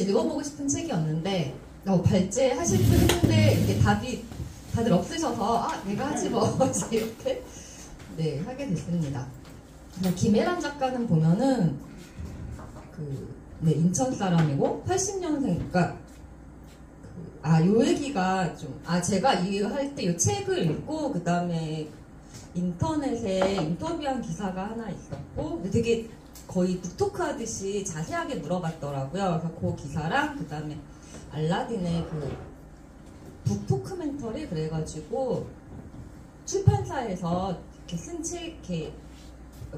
읽어보고 싶은 책이었는데 발제하실 분 했는데 이게 답이 다들 없으셔서 아 내가 하지 뭐 이렇게 네 하게 됐습니다. 김혜란 작가는 보면은 네 인천 사람이고 80년생 그러니까 요 얘기가 좀 제가 이거 할 때 이 책을 읽고 그 다음에 인터넷에 인터뷰한 기사가 하나 있었고 되게 거의 북토크 하듯이 자세하게 물어봤더라고요. 그래서 그 기사랑 그 다음에 알라딘의 그 북토크멘터리 그래가지고 출판사에서 이렇게 쓴 책 이렇게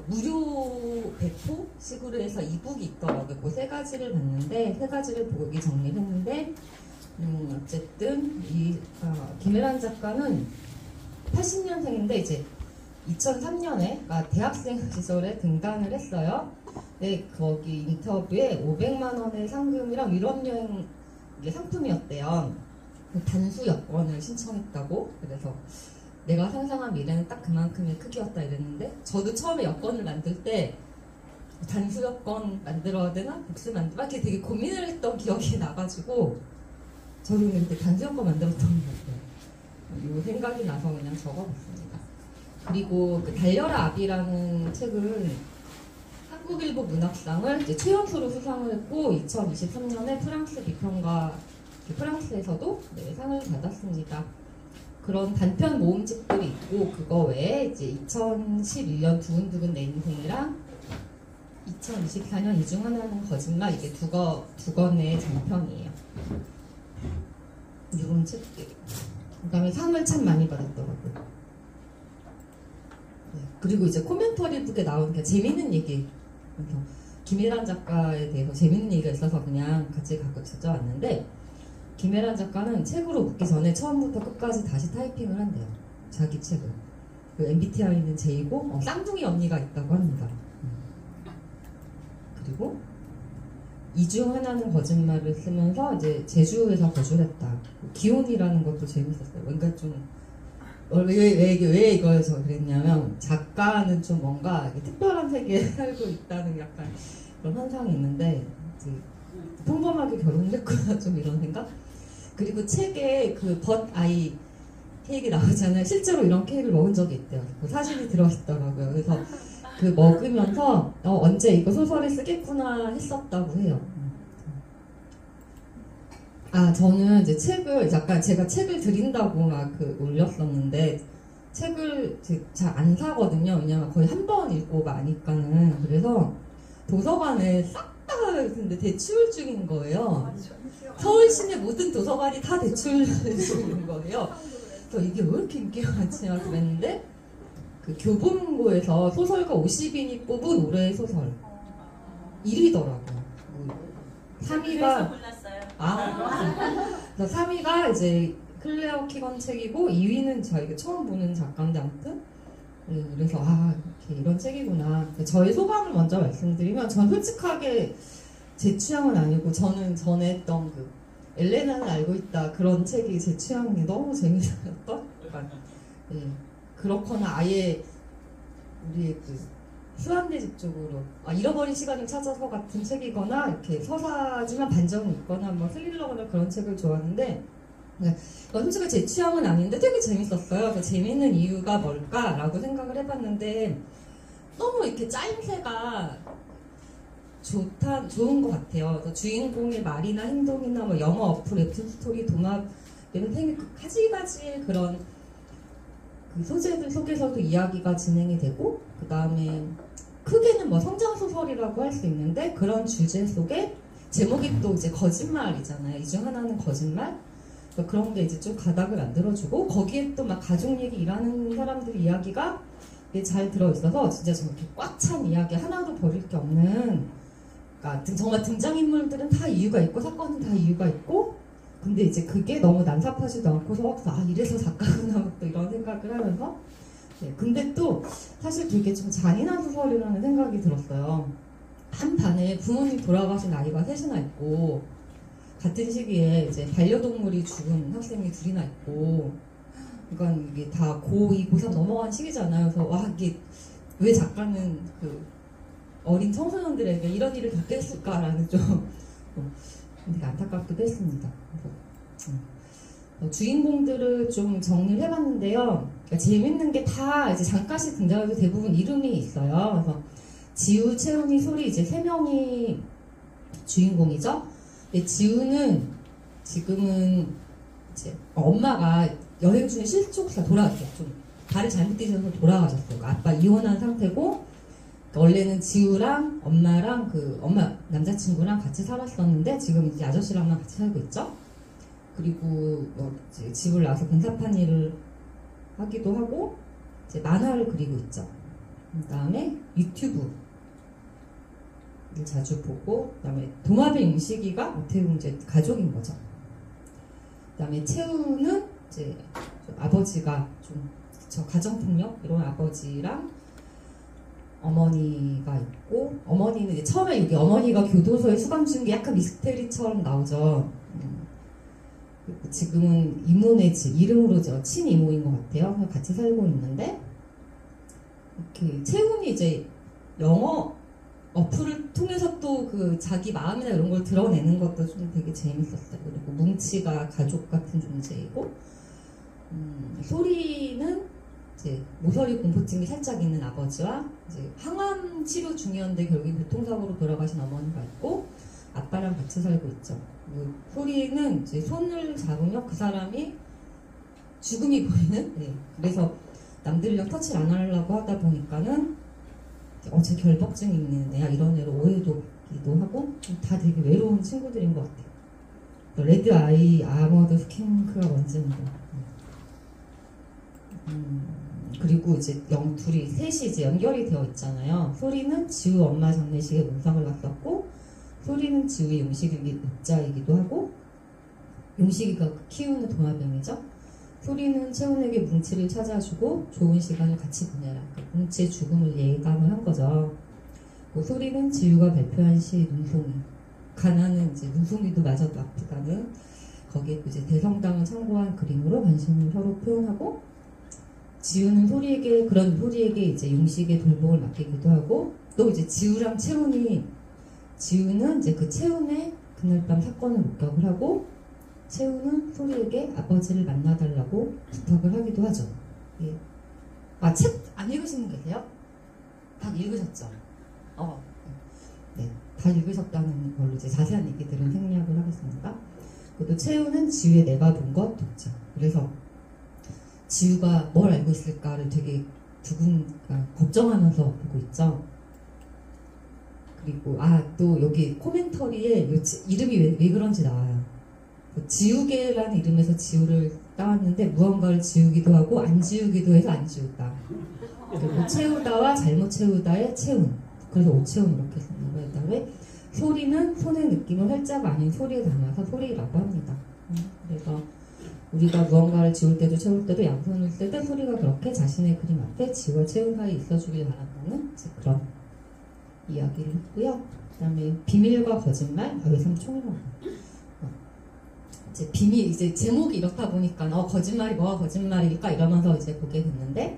무료 배포식으로 해서 이북이 있더라고요. 그 세 가지를 봤는데 세 가지를 보고 여기 정리를 했는데 어쨌든 김혜란 작가는 80년생인데 이제 2003년에 대학생 시절에 등단을 했어요. 네, 거기 인터뷰에 500만 원의 상금이랑 유럽 여행 상품이었대요. 단수 여권을 신청했다고. 그래서 내가 상상한 미래는 딱 그만큼의 크기였다 이랬는데 저도 처음에 여권을 만들 때 단수 여권 만들어야 되나? 복수 만들어야 되나? 되게 고민을 했던 기억이 나가지고 저도 그때 단수 여권 만들었던 것 같아요. 이 생각이 나서 그냥 적어봤습니다. 그리고 그 달려라 아비라는 책은 한국일보 문학상을 이제 최연소로 수상을 했고 2023년에 프랑스 비평가 프랑스에서도 네, 상을 받았습니다. 그런 단편 모음집들이 있고 그거 외에 이제 2011년 두근두근 내 인생이랑 2024년 이 중 하나는 거짓말 이게 두 권의 장편이에요. 이런 책들. 그다음에 상을 참 많이 받았더라고요. 네, 그리고 이제 코멘터리 북에 나온 게 재밌는 얘기. 김혜란 작가에 대해서 재밌는 얘기가 있어서 그냥 같이 갖고 찾아왔는데 김혜란 작가는 책으로 묻기 전에 처음부터 끝까지 다시 타이핑을 한대요. 자기 책을. 그 MBTI는 J고 쌍둥이 언니가 있다고 합니다. 그리고 이 중 하나는 거짓말을 쓰면서 이제 제주에서 거주를 했다. 기온이라는 것도 재밌었어요. 그러니까 좀 왜 이거에서 그랬냐면 작가는 좀 뭔가 특별한 세계에 살고 있다는 약간 그런 환상이 있는데 평범하게 결혼했구나 좀 이런 생각? 그리고 책에 그 벗아이 케이크 나오잖아요. 실제로 이런 케이크를 먹은 적이 있대요. 그 사진이 들어있더라고요. 그래서 그 먹으면서 언제 이거 소설에 쓰겠구나 했었다고 해요. 저는 이제 책을 약간 제가 책을 드린다고 막 올렸었는데 책을 잘 안 사거든요. 왜냐면 거의 한 번 읽고 마니까는. 그래서 도서관에 싹 다 근데 대출 중인 거예요. 서울 시내 모든 도서관이 다 대출 중인 거예요. 그래서 이게 왜 이렇게 인기가 많지? 그랬는데 그 교보문고에서 소설가 50인이 뽑은 올해의 소설 1위더라고요. 3위가 그래서 3위가 이제 클레어 키건 책이고 2위는 저희가 처음 보는 작가인데 아무튼 그래서 이렇게 이런 책이구나. 저의 소감을 먼저 말씀드리면 전 솔직하게 제 취향은 아니고 저는 전에 했던 그 엘레나는 알고 있다 그런 책이 제 취향이 너무 재밌었던 그렇거나 아예 우리의 그 수완대 집 쪽으로 잃어버린 시간을 찾아서 같은 책이거나 이렇게 서사지만 반전이 있거나 뭐 스릴러거나 그런 책을 좋아하는데 솔직히 제 취향은 아닌데 되게 재밌었어요. 그래서 재밌는 이유가 뭘까라고 생각을 해봤는데 너무 이렇게 짜임새가 좋은 것 같아요. 그래서 주인공의 말이나 행동이나 뭐 영어 어플, 웹툰 스토리, 동화 이런 가지가지의 그런 그 소재들 속에서도 이야기가 진행이 되고 그 다음에 크게는 뭐 성장소설이라고 할 수 있는데 그런 주제 속에 제목이 또 이제 거짓말이잖아요. 이 중 하나는 거짓말. 그런 게 이제 좀 가닥을 만들어주고 거기에 또 막 가족 얘기 일하는 사람들 이야기가 잘 들어있어서 진짜 저렇게 꽉 찬 이야기 하나도 버릴 게 없는 그러니까 정말 등장인물들은 다 이유가 있고 사건은 다 이유가 있고 근데 이제 그게 너무 난삽하지도 않고서 이래서 작가구나 또 이런 생각을 하면서 근데 또 사실 되게 좀 잔인한 소설이라는 생각이 들었어요. 한 반에 부모님 돌아가신 아이가 셋이나 있고 같은 시기에 이제 반려동물이 죽은 학생이 둘이나 있고 그러니까 이게 다 고2, 고3 넘어간 시기잖아요. 그래서 이게 왜 작가는 그 어린 청소년들에게 이런 일을 겪게 했을까라는 좀 되게 안타깝기도 했습니다. 그래서, 주인공들을 좀 정리를 해봤는데요. 그러니까 재밌는 게 다 이제 잠깐씩 등장해도 대부분 이름이 있어요. 그래서 지우, 채훈이, 소리 이제 세 명이 주인공이죠. 근데 지우는 지금은 이제 엄마가 여행 중에 실족해서 돌아갔어요. 좀 발을 잘못 디뎌서 돌아가셨어요. 그러니까 아빠 이혼한 상태고 그러니까 원래는 지우랑 엄마랑 그 엄마 남자친구랑 같이 살았었는데 지금 이제 아저씨랑만 같이 살고 있죠. 그리고 이제 집을 나와서 공사판 일을 하기도 하고 이제 만화를 그리고 있죠. 그 다음에 유튜브를 자주 보고, 그 다음에 도마뱀 용식이가 어떻게 보면 이제 가족인 거죠. 그 다음에 채우는 이제 아버지가 좀 가정폭력 이런 아버지랑 어머니가 있고, 어머니는 이제 처음에 여기 어머니가 교도소에 수감 중인 게 약간 미스테리처럼 나오죠. 지금은 이모네 집 이름으로 친이모인 것 같아요. 같이 살고 있는데 이렇게 채훈이 이제 영어 어플을 통해서 또 그 자기 마음이나 이런 걸 드러내는 것도 좀 되게 재밌었어요. 그리고 뭉치가 가족 같은 존재이고, 소리는 이제 모서리 공포증이 살짝 있는 아버지와 이제 항암 치료 중이었는데 결국 교통사고로 돌아가신 어머니가 있고, 아빠랑 같이 살고 있죠. 소리는 이제 손을 잡으면 그 사람이 죽음이 보이는, 네. 그래서 남들이랑 터치를 안 하려고 하다 보니까는 쟤 결벽증이 있는 애야 이런 애로 오해도 받기도 하고, 다 되게 외로운 친구들인 것 같아요. 레드 아이 아머드 스킨크가 먼저입니다. 그리고 이제 셋이 이제 연결이 되어 있잖아요. 소리는 지우 엄마 장례식에 문상을 갔었고, 소리는 지우의 용식이 늑자이기도 하고, 용식이가 키우는 도마뱀이죠. 소리는 채훈에게 뭉치를 찾아주고 좋은 시간을 같이 보내라. 그러니까 뭉치의 죽음을 예감을 한 거죠. 그 소리는 지우가 발표한 시 눈송이. 가나는 이제 눈송이도 맞아도 아프다는, 거기에 이제 대성당을 참고한 그림으로 관심을 서로 표현하고, 지우는 소리에게 이제 용식의 돌봄을 맡기기도 하고, 또 이제 지우랑 채훈이, 지우는 이제 그 채훈의 그날 밤 사건을 목격을 하고, 채우는 소리에게 아버지를 만나달라고 부탁을 하기도 하죠. 예. 책 안 읽으신 분 계세요? 다 읽으셨죠? 네, 다 읽으셨다는 걸로 이제 자세한 얘기들은 생략을 하겠습니다. 그리고 채우는 지우의 내가 본 것 독자. 그래서 지우가 뭘 알고 있을까를 되게 걱정하면서 보고 있죠. 그리고 또 여기 코멘터리에 이름이 왜 그런지 나와요. 지우개라는 이름에서 지우를 따왔는데 무언가를 지우기도 하고 안 지우기도 해서 안 지우다. 그리고 채우다와 잘못 채우다의 채운. 그래서 오채운 이렇게 쓰는 거예요. 그다음에 소리는 손의 느낌을 활짝 아닌 소리에 담아서 소리라고 합니다. 그래서 우리가 무언가를 지울 때도 채울 때도 양손을 쓸 때 소리가 그렇게 자신의 그림 앞에 지우와 채운 사이에 있어주길 바란다는 그런 이야기를 했고요. 그 다음에 비밀과 거짓말, 외삼총이라고. 이제 제목이 이렇다 보니까 거짓말이 뭐가 거짓말일까 이러면서 이제 보게 됐는데,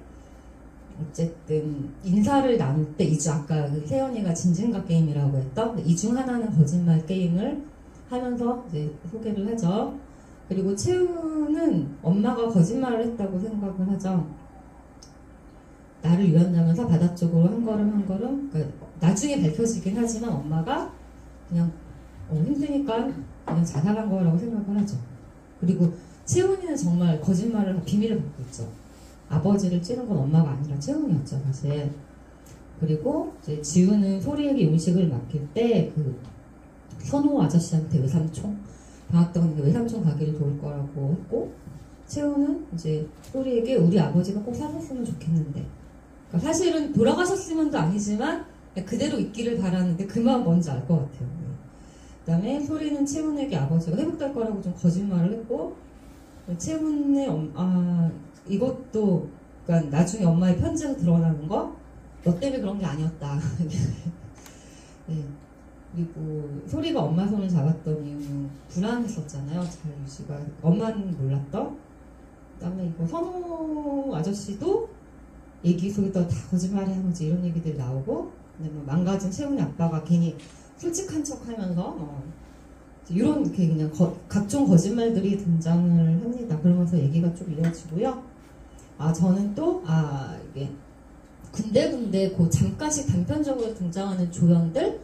어쨌든 인사를 나눌 때 아까 세연이가 진진가 게임이라고 했던 이 중 하나는 거짓말 게임을 하면서 이제 소개를 하죠. 그리고 채우는 엄마가 거짓말을 했다고 생각을 하죠. 나를 유언하면서 바닷속으로 한 걸음 그러니까 나중에 밝혀지긴 하지만 엄마가 그냥 힘드니까 그냥 자살한 거라고 생각을 하죠. 그리고 채훈이는 정말 거짓말을 비밀을 갖고 있죠. 아버지를 찌른 건 엄마가 아니라 채훈이었죠, 사실. 그리고 이제 지우는 소리에게 음식을 맡길 때 그 선호 아저씨한테 외삼촌 방학 때문에 외삼촌 가기를 도울 거라고 했고, 채훈은 이제 소리에게 우리 아버지가 꼭 사셨으면 좋겠는데, 그러니까 사실은 돌아가셨으면도 아니지만 그대로 있기를 바라는데 그 마음 뭔지 알 것 같아요. 그 다음에 소리는 채훈에게 아버지가 회복될 거라고 좀 거짓말을 했고, 채훈의 이것도 그러니까 나중에 엄마의 편지에서 드러나는 거, 너 때문에 그런 게 아니었다. 네. 그리고 소리가 엄마 손을 잡았던 이유는 불안했었잖아요. 잘 유지가. 엄마는 몰랐던. 그 다음에 이거 선호 아저씨도 얘기 속에서 다 거짓말이야 뭐지 이런 얘기들이 나오고, 근데 망가진 채훈의 아빠가 괜히 솔직한 척 하면서 이런 이렇게 그냥 각종 거짓말들이 등장을 합니다. 그러면서 얘기가 좀 이어지고요. 저는 또 이게 군데군데 잠깐씩 단편적으로 등장하는 조연들,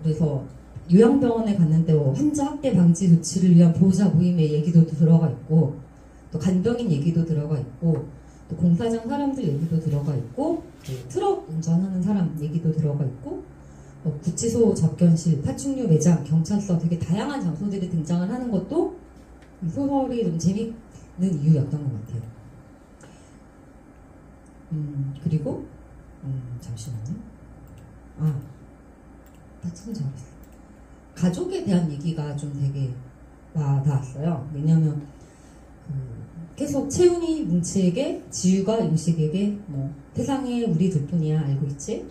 그래서 요양병원에 갔는데 환자 학대 방지 조치를 위한 보호자 모임의 얘기도 들어가 있고, 또 간병인 얘기도 들어가 있고, 또 공사장 사람들 얘기도 들어가 있고, 트럭 운전하는 사람 얘기도 들어가 있고, 구치소 접견실, 파충류 매장, 경찰서, 되게 다양한 장소들이 등장을 하는 것도 이 소설이 좀 재밌는 이유였던 것 같아요. 그리고 잠시만요. 다친 줄 알았어요. 가족에 대한 얘기가 좀 되게 와닿았어요. 왜냐면 계속 채훈이 뭉치에게, 지유가 용식에게 세상에 우리 둘뿐이야, 알고 있지?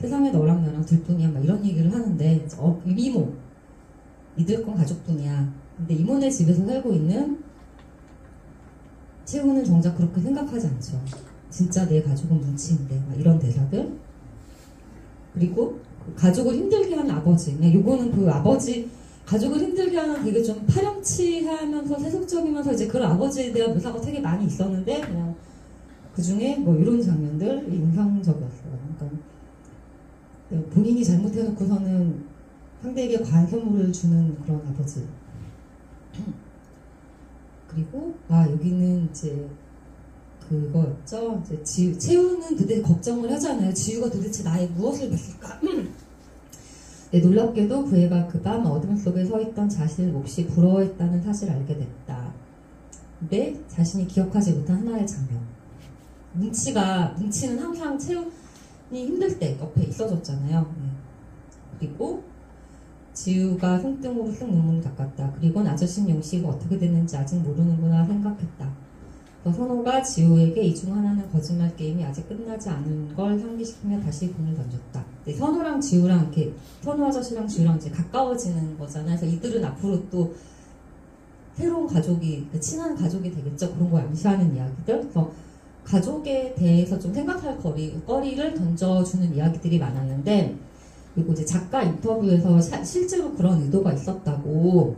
세상에 너랑 나랑 둘뿐이야, 막 이런 얘기를 하는데, 이모, 믿을 건 가족뿐이야. 근데 이모네 집에서 살고 있는 채훈은 정작 그렇게 생각하지 않죠. 진짜 내 가족은 뭉치인데, 막 이런 대사들. 그리고 가족을 힘들게 하는 아버지. 그냥 요거는 그 아버지, 가족을 힘들게 하는 되게 좀 파렴치하면서 세속적이면서 이제 그런 아버지에 대한 묘사가 되게 많이 있었는데, 그냥 그 중에 이런 장면들 인상적이었어요. 그러니까 본인이 잘못해놓고서는 상대에게 과한 선물을 주는 그런 아버지. 그리고 여기는 이제 그거였죠. 이제 채우는 도대체 걱정을 하잖아요. 지유가 도대체 나의 무엇을 봤을까? 네, 놀랍게도 그 애가 그 밤 어둠 속에 서 있던 자신을 몹시 부러워했다는 사실을 알게 됐다. 근데 자신이 기억하지 못한 하나의 장면. 뭉치는 항상 채훈이 힘들 때 옆에 있어줬잖아요. 그리고 지유가 손등으로 쓱 눈물을 닦았다. 그리고는 아저씨는 용식이 어떻게 됐는지 아직 모르는구나 생각했다. 선호가 지우에게 이 중 하나는 거짓말 게임이 아직 끝나지 않은 걸 상기시키며 다시 공을 던졌다. 선호랑 지우랑 이렇게, 선호 아저씨랑 지우랑 이제 가까워지는 거잖아요. 그래서 이들은 앞으로 또 새로운 가족이, 친한 가족이 되겠죠. 그런 거 암시하는 이야기들. 그래서 가족에 대해서 좀 생각할 거리를 던져주는 이야기들이 많았는데, 그리고 이제 작가 인터뷰에서 실제로 그런 의도가 있었다고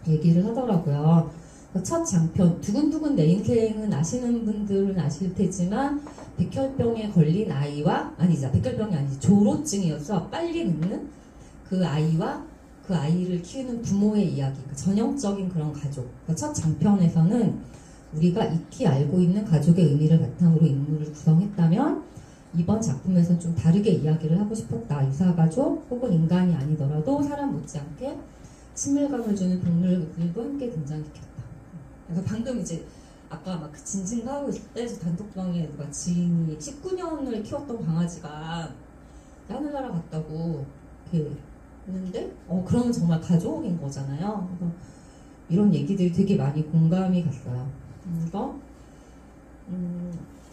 얘기를 하더라고요. 첫 장편, 두근두근 내 인생은 아시는 분들은 아실 테지만, 백혈병에 걸린 아이와, 백혈병이 아니지, 조로증이어서 빨리 늙는 그 아이와 그 아이를 키우는 부모의 이야기, 전형적인 그런 가족. 첫 장편에서는 우리가 익히 알고 있는 가족의 의미를 바탕으로 인물을 구성했다면, 이번 작품에서는 좀 다르게 이야기를 하고 싶었다. 유사가족 혹은 인간이 아니더라도 사람 못지않게 친밀감을 주는 동물들도 함께 등장시켰다. 그래서 방금 이제 아까 막 진진하고 있을 때 단톡방에 누가 지인이 19년을 키웠던 강아지가 하늘나라 갔다고 이렇게 했는데 그러면 정말 가족인 거잖아요. 그래서 이런 얘기들이 되게 많이 공감이 갔어요. 그래서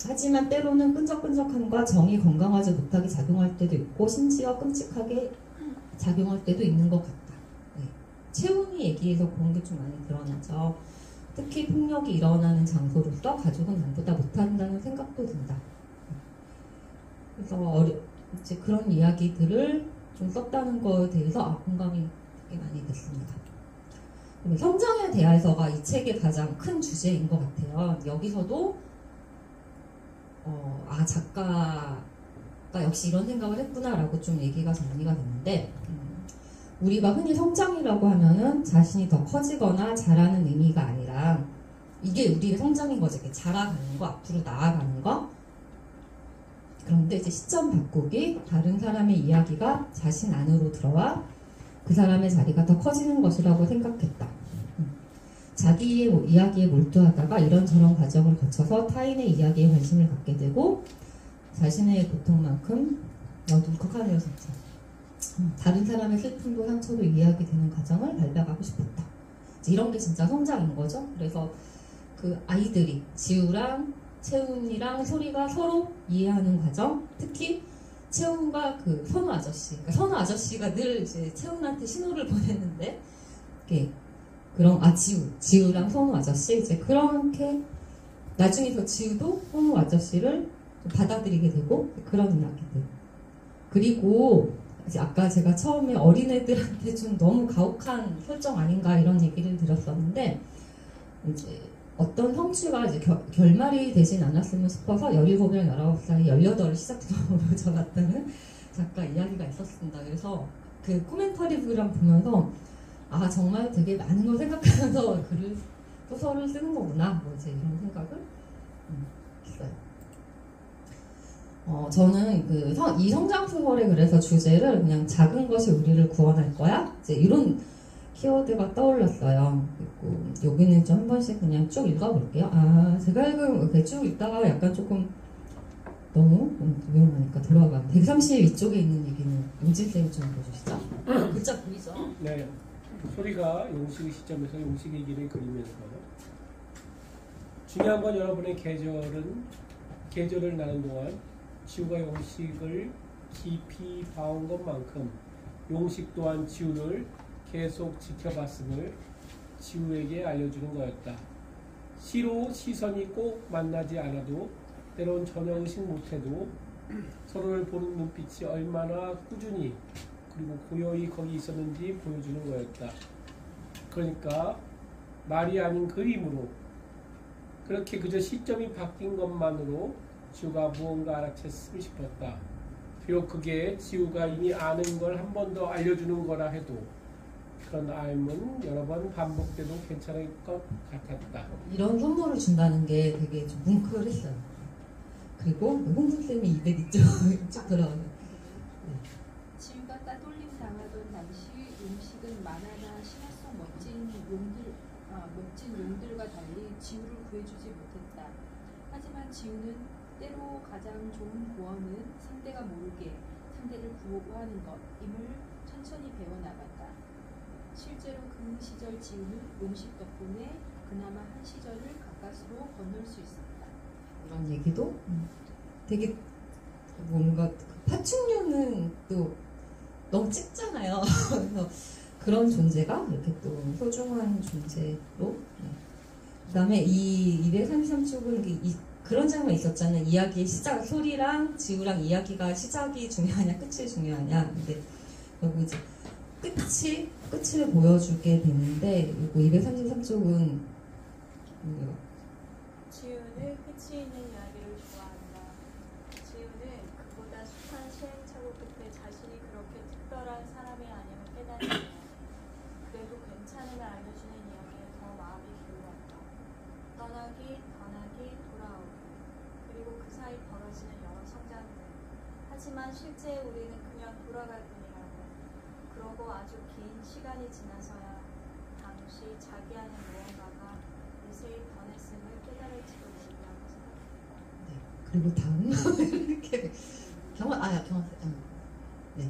하지만 때로는 끈적끈적함과 정이 건강하지 못하게 작용할 때도 있고 심지어 끔찍하게 작용할 때도 있는 것 같다. 채훈이 얘기에서 그런 게 좀 많이 드러나죠. 특히 폭력이 일어나는 장소로서 가족은 남보다 못한다는 생각도 든다. 그래서 이제 그런 이야기들을 좀 썼다는 거에 대해서 공감이 되게 많이 됐습니다. 성장에 대해서가 이 책의 가장 큰 주제인 것 같아요. 여기서도 작가가 역시 이런 생각을 했구나라고 좀 얘기가 정리가 됐는데, 우리가 흔히 성장이라고 하면은 자신이 더 커지거나 자라는 의미가 아니라 이게 우리의 성장인 거죠. 이렇게 자라가는 거, 앞으로 나아가는 거. 그런데 이제 시점 바꾸기, 다른 사람의 이야기가 자신 안으로 들어와 그 사람의 자리가 더 커지는 것이라고 생각했다. 자기의 이야기에 몰두하다가 이런저런 과정을 거쳐서 타인의 이야기에 관심을 갖게 되고 자신의 고통만큼 울컥하네요 진짜. 다른 사람의 슬픔도 상처도 이해하게 되는 과정을 밟아가고 싶었다. 이런 게 진짜 성장인 거죠. 그래서 그 아이들이 지우랑 채훈이랑 소리가 서로 이해하는 과정, 특히 채훈과 그 선우 아저씨, 그러니까 선우 아저씨가 늘 이제 채훈한테 신호를 보냈는데, 이렇게 그런 지우랑 선우 아저씨 이제 그렇게 나중에서 지우도 선우 아저씨를 좀 받아들이게 되고 그런 이야기들. 그리고 이제 아까 제가 처음에 어린애들한테 좀 너무 가혹한 설정 아닌가 이런 얘기를 드렸었는데 이제 어떤 성취가 이제 결말이 되진 않았으면 싶어서 17이랑 19살이 18을 시작점으로 적었다는 작가 이야기가 있었습니다. 그래서 그 코멘터리브랑 보면서 아 정말 되게 많은 걸 생각하면서 소설을 쓰는 거구나 뭐 이제 이런 생각을 했어요. 저는 이 성장 소설의 그래서 주제를 그냥 작은 것이 우리를 구원할 거야 이제 이런 키워드가 떠올랐어요. 그리고 여기는 좀 한 번씩 그냥 쭉 읽어볼게요. 아 제가 이렇게 쭉 읽다가 약간 조금 너무 위험하니까 돌아가. 132쪽에 있는 얘기는 용진쌤이 좀 보여주시죠. 글자 보이죠? 네. 소리가 용식의 시점에서 용식 얘기를 그리면서 중요한 건 여러분의 계절을 나눈 동안 지우가 용식을 깊이 봐온 것만큼 용식 또한 지우를 계속 지켜봤음을 지우에게 알려주는 거였다. 시로 시선이 꼭 만나지 않아도 때론 전혀 의식 못해도 서로를 보는 눈빛이 얼마나 꾸준히 그리고 고요히 거기 있었는지 보여주는 거였다. 그러니까 말이 아닌 그림으로 그렇게 그저 시점이 바뀐 것만으로 지우가 무언가 알아챘으면 싶었다. 비록 그게 지우가 이미 아는 걸 한 번 더 알려주는 거라 해도 그런 알면 여러 번 반복돼도 괜찮을 것 같았다. 이런 선물을 준다는 게 되게 좀 뭉클했어요. 그리고 홍준쌤이 200이죠. 쭉 들어가면 지우가 따돌림 당하던 당시 용식은 만화나 신화 속 멋진 용들과 달리 지우를 구해주지 못했다. 하지만 지우는 때로 가장 좋은 구원은 상대가 모르게 상대를 구호하는 것임을 천천히 배워나갔다. 실제로 그 시절 지우는 용식 덕분에 그나마 한 시절을 가까스로 건널 수 있었다. 이런 얘기도 되게 뭔가 파충류는 또 너무 찝잖아요. 그래서 그런 존재가 이렇게 또 소중한 존재로 그 다음에 이 233쪽은 그런 장면 있었잖아요. 이야기의 시작, 소리랑 지우랑 이야기가 시작이 중요하냐 끝이 중요하냐. 근데 여기 이제 끝을 보여주게 되는데 이거 233쪽은 지우는 끝이 있는 이야기를 좋아한다. 지우는 그보다 숱한 시행착오 끝에 자신이 그렇게 특별한 사람이 아님을 깨달았다. 그래도 괜찮음을 알려주는 이야기에 더 마음이 기울었다. 떠나기, 돌아오기, 그리고 그 사이 벌어지는 여러 성장들. 하지만 실제 우리는 그냥 돌아갈 뿐이라고. 그러고 아주 긴 시간이 지나서야 당시 자기 안에 무언가가 미세히 변했음을 깨달을지도 모른다고 생각했다. 그리고 다음 이렇게 네.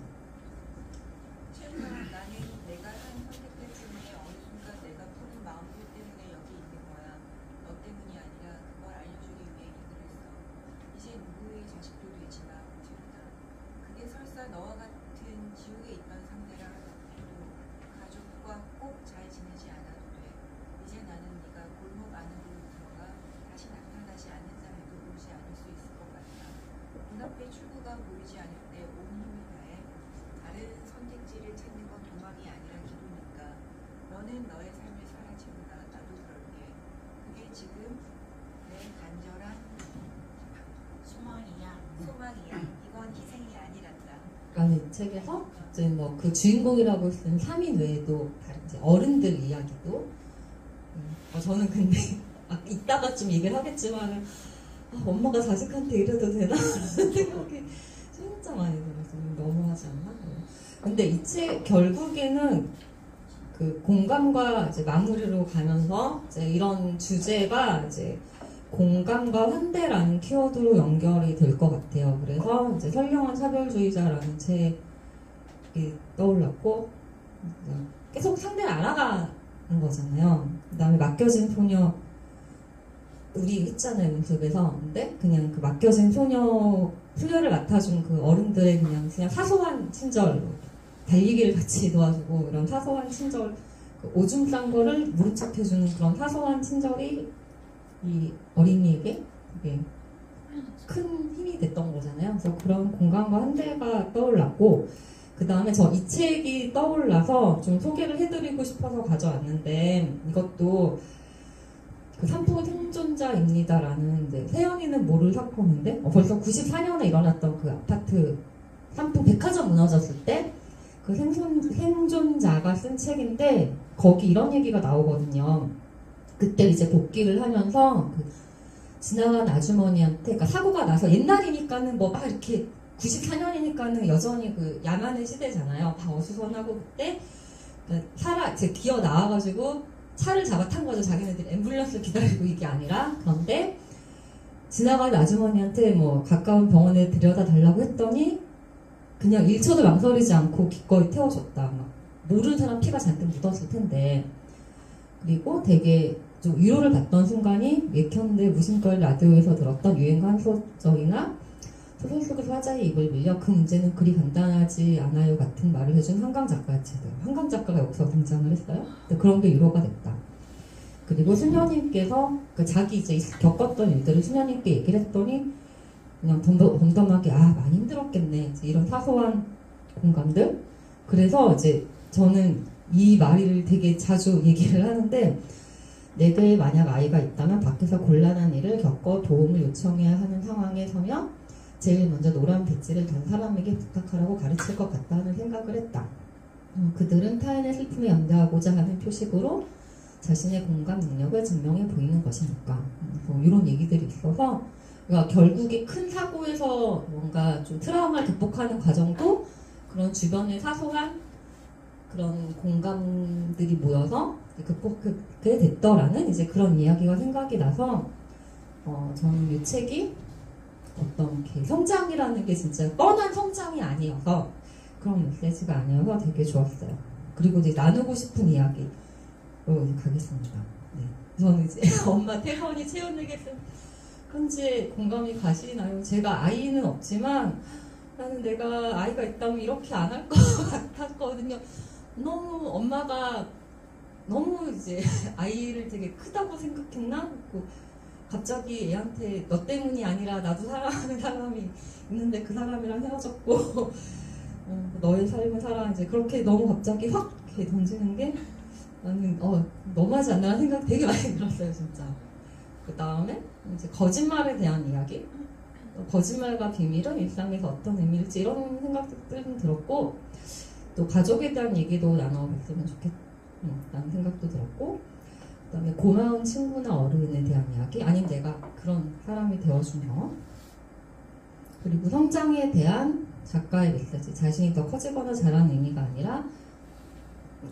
최근에 나는 내가 한 선택들 때문에 어느 순간 내가 푸는 마음들 때문에 여기 있는 거야. 너 때문이 아니라 그걸 알려주기 위해 일을 했어. 이제 누구의 자식도 되지만 모르다. 그게 설사 너와 같은 지옥에 있던 상대라 하더라도 가족과 꼭 잘 지내지 않아도 돼. 이제 나는 네가 골목 안으로 들어가 다시 나타나지 않는 자에도 오지 않을 수 있을 것 같아. 눈앞에 출구가 보이지 않을 때 온 힘을 다해 다른 선택지를 찾는 건 도망이 아니라 기도니까. 너는 너의 삶을 살아지구나. 나도 그럴게. 그게 지금 내 간절한 소망이야. 이건 희생이 아니란다. 그러니까 이 책에서 이제 뭐 그 주인공이라고 쓴 3인 외에도 다른 이제 어른들 이야기도 저는 근데 이따가 좀 얘기를 하겠지만 엄마가 자식한테 이래도 되나 생각이 진짜 많이 들어서 너무하지 않나? 근데 이 책 결국에는 그 공감과 이제 마무리로 가면서 이제 이런 주제가 이제 공감과 환대라는 키워드로 연결이 될 것 같아요. 그래서 이제 선량한 차별주의자라는 책이 떠올랐고 계속 상대를 알아가는 거잖아요. 그 다음에 맡겨진 소녀 우리 있잖아요, 연습에서. 근데 그냥 그 맡겨진 소녀를 맡아준 그 어른들의 그냥 사소한 친절, 달리기를 같이 도와주고 이런 사소한 친절, 그 오줌 싼 거를 무릎 착해주는 그런 사소한 친절이 이 어린이에게 되게 큰 힘이 됐던 거잖아요. 그래서 그런 공감과 환대가 떠올랐고, 그 다음에 저 이 책이 떠올라서 좀 소개를 해드리고 싶어서 가져왔는데, 이것도 그 산부 생존자입니다라는 이제 세연이는 모를 사건인데, 벌써 94년에 일어났던 그 아파트 산부 백화점 무너졌을 때 그 생존자가 쓴 책인데, 거기 이런 얘기가 나오거든요. 그때 이제 복귀를 하면서 그 지나간 아주머니한테, 그러니까 사고가 나서 옛날이니까는 뭐 막 이렇게 94년이니까는 여전히 그 야만의 시대잖아요. 다 어수선하고 그때 이제 기어 나와가지고 차를 잡아 탄 거죠. 자기네들이 앰뷸런스 기다리고 이게 아니라. 그런데 지나간 아주머니한테 뭐 가까운 병원에 데려다 달라고 했더니 그냥 1초도 망설이지 않고 기꺼이 태워줬다. 막 모르는 사람 피가 잔뜩 묻었을 텐데. 그리고 되게 좀 위로를 받던 순간이 예컨대 무심결 라디오에서 들었던 유행가 한 소절이나 소설 속에서 화자의 입을 밀려 그 문제는 그리 간단하지 않아요 같은 말을 해준 한강 작가의 책들. 한강 작가가 여기서 등장을 했어요. 근데 그런 게 위로가 됐다. 그리고 수녀님께서 자기 이제 겪었던 일들을 수녀님께 얘기를 했더니 그냥 덤덤하게 많이 힘들었겠네. 이제 이런 사소한 공감들. 그래서 이제 저는 이 말을 되게 자주 얘기를 하는데, 내게 만약 아이가 있다면 밖에서 곤란한 일을 겪어 도움을 요청해야 하는 상황에 서면 제일 먼저 노란 배지를 단 사람에게 부탁하라고 가르칠 것 같다는 생각을 했다. 그들은 타인의 슬픔에 연대하고자 하는 표식으로 자신의 공감 능력을 증명해 보이는 것이니까. 뭐 이런 얘기들이 있어서, 그러니까 결국에 큰 사고에서 뭔가 좀 트라우마를 극복하는 과정도 그런 주변의 사소한 그런 공감들이 모여서 극복하게 됐더라는 이제 그런 이야기가 생각이 나서, 저는 이 책이 어떤 성장이라는 게 진짜 뻔한 성장이 아니어서, 그런 메시지가 아니어서 되게 좋았어요. 그리고 이제 나누고 싶은 이야기로 가겠습니다. 네. 저는 이제 엄마 태선이 채연에게 쓴 편지에 공감이 가시나요? 제가 아이는 없지만 나는 내가 아이가 있다면 이렇게 안 할 것 같았거든요. 너무 엄마가 너무 이제 아이를 되게 크다고 생각했나? 갑자기 애한테 너 때문이 아니라 나도 사랑하는 사람이 있는데 그 사람이랑 헤어졌고 너의 삶을 살아, 이제 그렇게 너무 갑자기 확 이렇게 던지는 게 나는 너무하지 않나라는 생각 되게 많이 들었어요, 진짜. 그 다음에 이제 거짓말에 대한 이야기, 거짓말과 비밀은 일상에서 어떤 의미일지, 이런 생각들은 들었고, 또 가족에 대한 얘기도 나눠봤으면 좋겠다는 생각도 들었고, 그 다음에 고마운 친구나 어른에 대한 이야기, 아니면 내가 그런 사람이 되어주며, 그리고 성장에 대한 작가의 메시지, 자신이 더 커지거나 자라는 의미가 아니라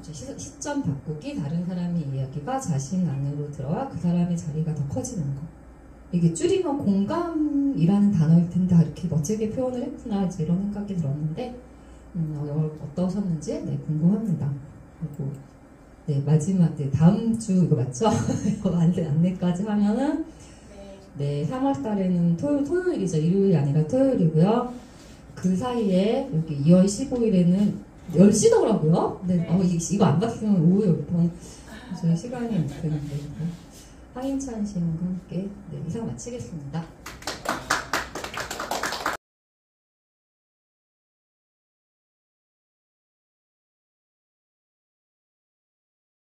시점 바꾸기, 다른 사람의 이야기가 자신 안으로 들어와 그 사람의 자리가 더 커지는 거. 이게 줄이면 공감이라는 단어일 텐데 이렇게 멋지게 표현을 했구나, 이제 이런 생각이 들었는데, 어떠셨는지 궁금합니다. 그리고 마지막 다음 주 이거 맞죠? 이거 안내까지 하면은 네, 3월 달에는 토요일이죠. 일요일이 아니라 토요일이고요. 그 사이에 여기 2월 15일에는 10시더라고요. 네. 이거 안 봤으면 오후 10번 저희 시간이 없는데. 황인찬 씨와 함께 이상 마치겠습니다.